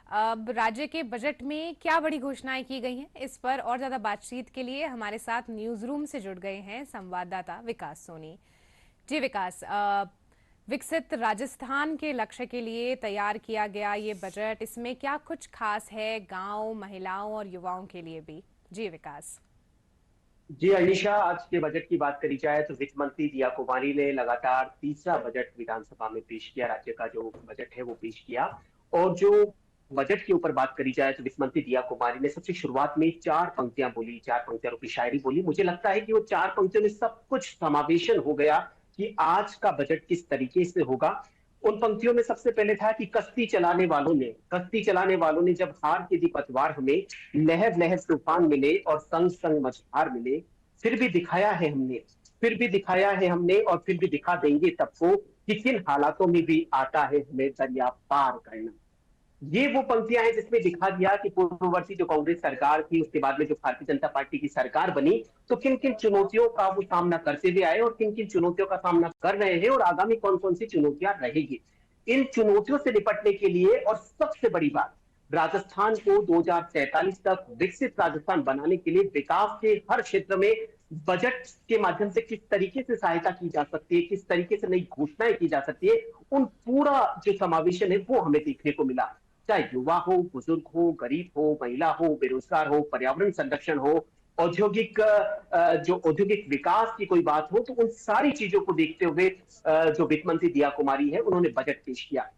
अब राज्य के बजट में क्या बड़ी घोषणाएं की गई हैं, इस पर और ज्यादा बातचीत के लिए हमारे साथ न्यूज रूम से जुड़ गए हैं संवाददाता विकास सोनी। जी विकास, विकसित राजस्थान के लक्ष्य के लिए तैयार किया गया ये बजट, इसमें क्या कुछ खास है गांव, महिलाओं और युवाओं के लिए भी? जी विकास। जी अनीशा, आज के बजट की बात करी जाए तो वित्त मंत्री दिया कुमारी ने लगातार तीसरा बजट विधानसभा में पेश किया। राज्य का जो बजट है वो पेश किया। और जो बजट के ऊपर बात करी जाए तो वित्त मंत्री दिया कुमारी ने सबसे शुरुआत में चार पंक्तियां बोली, चार पंक्तियों की शायरी बोली। मुझे लगता है कि वो चार पंक्तियों में सब कुछ समावेशन हो गया कि आज का बजट किस तरीके से होगा। उन पंक्तियों में सबसे पहले था कि कश्ती चलाने वालों ने जब हार के दी पतवार हमें, लहर लहर तूफान मिले और संग संग मझधार मिले, फिर भी दिखाया है हमने और फिर भी दिखा देंगे सबको कि किन हालातों में भी आता है हमें दरिया पार करना। ये वो पंक्तियां हैं जिसमें दिखा दिया कि पूर्ववर्ती जो कांग्रेस सरकार थी, उसके बाद में जो भारतीय जनता पार्टी की सरकार बनी, तो किन किन चुनौतियों का वो सामना करते हुए आए और किन किन चुनौतियों का सामना कर रहे हैं और आगामी कौन कौन सी चुनौतियां रहेगी। इन चुनौतियों से निपटने के लिए और सबसे बड़ी बात, राजस्थान को 2047 तक विकसित राजस्थान बनाने के लिए विकास के हर क्षेत्र में बजट के माध्यम से किस तरीके से सहायता की जा सकती है, किस तरीके से नई घोषणाएं की जा सकती है, उन पूरा जो समावेशन है वो हमें देखने को मिला। चाहे युवा हो, बुजुर्ग हो, गरीब हो, महिला हो, बेरोजगार हो, पर्यावरण संरक्षण हो, जो औद्योगिक विकास की कोई बात हो, तो उन सारी चीजों को देखते हुए जो वित्त मंत्री दिया कुमारी है उन्होंने बजट पेश किया।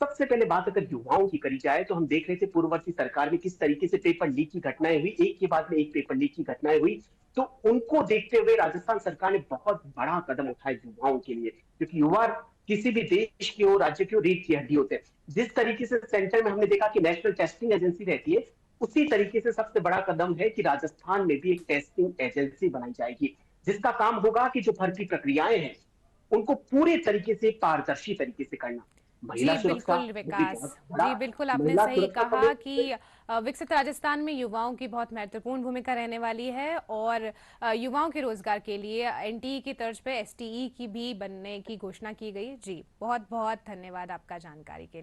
सबसे पहले बात अगर युवाओं की करी जाए तो हम देख रहे थे पूर्ववर्ती सरकार में किस तरीके से पेपर लीक की घटनाएं हुई, एक के बाद में एक पेपर लीक की घटनाएं हुई। तो उनको देखते हुए राजस्थान सरकार ने बहुत बड़ा कदम उठाया युवाओं के लिए, क्योंकि युवा किसी भी देश की हो, राज्य की हो, रीढ़ की हड्डी होते हैं। जिस तरीके से सेंटर में हमने देखा कि नेशनल टेस्टिंग एजेंसी रहती है, उसी तरीके से सबसे बड़ा कदम है कि राजस्थान में भी एक टेस्टिंग एजेंसी बनाई जाएगी, जिसका काम होगा कि जो भर्ती प्रक्रियाएं हैं उनको पूरे तरीके से पारदर्शी तरीके से करना। महिला जी सुरक्षा, बिल्कुल वो भी विकास। बहुत बड़ा। जी बिल्कुल, आपने महिला सही सुरक्षा को कहा कि लेकर विकसित राजस्थान में युवाओं की बहुत महत्वपूर्ण भूमिका रहने वाली है और युवाओं के रोजगार के लिए एनटीई की तर्ज पे एसटीई की भी बनने की घोषणा की गई। जी बहुत बहुत धन्यवाद आपका जानकारी के लिए।